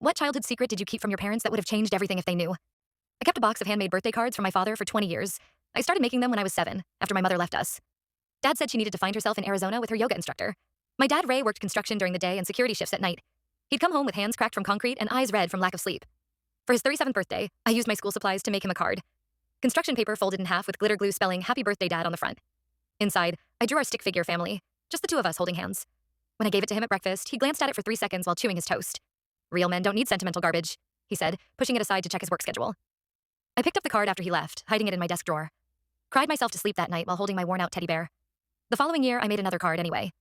What childhood secret did you keep from your parents that would have changed everything if they knew? I kept a box of handmade birthday cards from my father for 20 years. I started making them when I was 7, after my mother left us. Dad said she needed to find herself in Arizona with her yoga instructor. My dad, Ray, worked construction during the day and security shifts at night. He'd come home with hands cracked from concrete and eyes red from lack of sleep. For his 37th birthday, I used my school supplies to make him a card. Construction paper folded in half with glitter glue spelling Happy Birthday Dad on the front. Inside, I drew our stick figure family, just the two of us holding hands. When I gave it to him at breakfast, he glanced at it for 3 seconds while chewing his toast. Real men don't need sentimental garbage, he said, pushing it aside to check his work schedule. I picked up the card after he left, hiding it in my desk drawer. Cried myself to sleep that night while holding my worn-out teddy bear. The following year, I made another card anyway.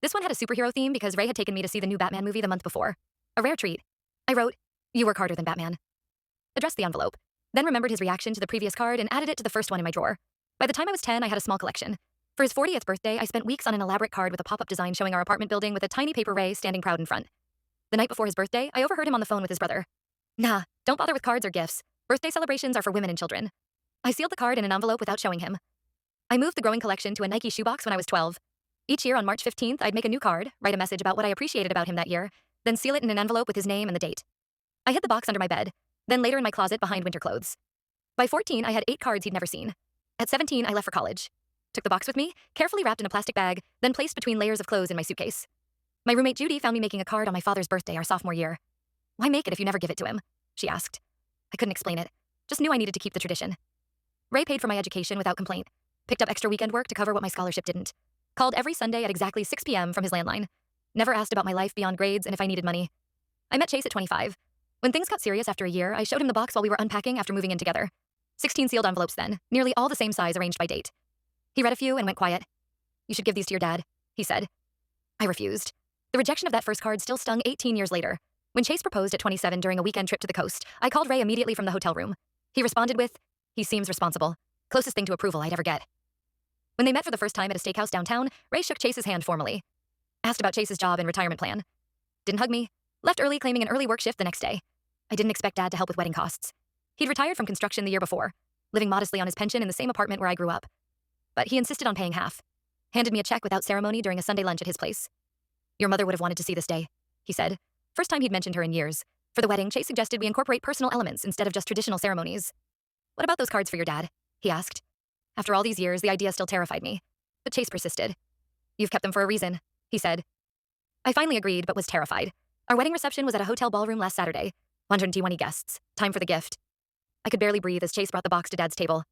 This one had a superhero theme because Ray had taken me to see the new Batman movie the month before. A rare treat. I wrote, "You work harder than Batman." Addressed the envelope. Then remembered his reaction to the previous card and added it to the first one in my drawer. By the time I was 10, I had a small collection. For his 40th birthday, I spent weeks on an elaborate card with a pop-up design showing our apartment building with a tiny paper Ray standing proud in front. The night before his birthday, I overheard him on the phone with his brother. "Nah, don't bother with cards or gifts. Birthday celebrations are for women and children." I sealed the card in an envelope without showing him. I moved the growing collection to a Nike shoebox when I was 12. Each year on March 15th, I'd make a new card, write a message about what I appreciated about him that year, then seal it in an envelope with his name and the date. I hid the box under my bed, then later in my closet behind winter clothes. By 14, I had 8 cards he'd never seen. At 17, I left for college. Took the box with me, carefully wrapped in a plastic bag, then placed between layers of clothes in my suitcase. My roommate Judy found me making a card on my father's birthday our sophomore year. "Why make it if you never give it to him?" she asked. I couldn't explain it. Just knew I needed to keep the tradition. Ray paid for my education without complaint. Picked up extra weekend work to cover what my scholarship didn't. Called every Sunday at exactly 6 p.m. from his landline. Never asked about my life beyond grades and if I needed money. I met Chase at 25. When things got serious after a year, I showed him the box while we were unpacking after moving in together. 16 sealed envelopes then, nearly all the same size arranged by date. He read a few and went quiet. "You should give these to your dad," he said. I refused. The rejection of that first card still stung 18 years later. When Chase proposed at 27 during a weekend trip to the coast, I called Ray immediately from the hotel room. He responded with, "He seems responsible. Closest thing to approval I'd ever get." When they met for the first time at a steakhouse downtown, Ray shook Chase's hand formally. Asked about Chase's job and retirement plan. Didn't hug me. Left early claiming an early work shift the next day. I didn't expect Dad to help with wedding costs. He'd retired from construction the year before, living modestly on his pension in the same apartment where I grew up. But he insisted on paying half. Handed me a check without ceremony during a Sunday lunch at his place. "Your mother would have wanted to see this day," he said. First time he'd mentioned her in years. For the wedding, Chase suggested we incorporate personal elements instead of just traditional ceremonies. "What about those cards for your dad?" he asked. After all these years, the idea still terrified me. But Chase persisted. "You've kept them for a reason," he said. I finally agreed, but was terrified. Our wedding reception was at a hotel ballroom last Saturday. 120 guests. Time for the gift. I could barely breathe as Chase brought the box to Dad's table.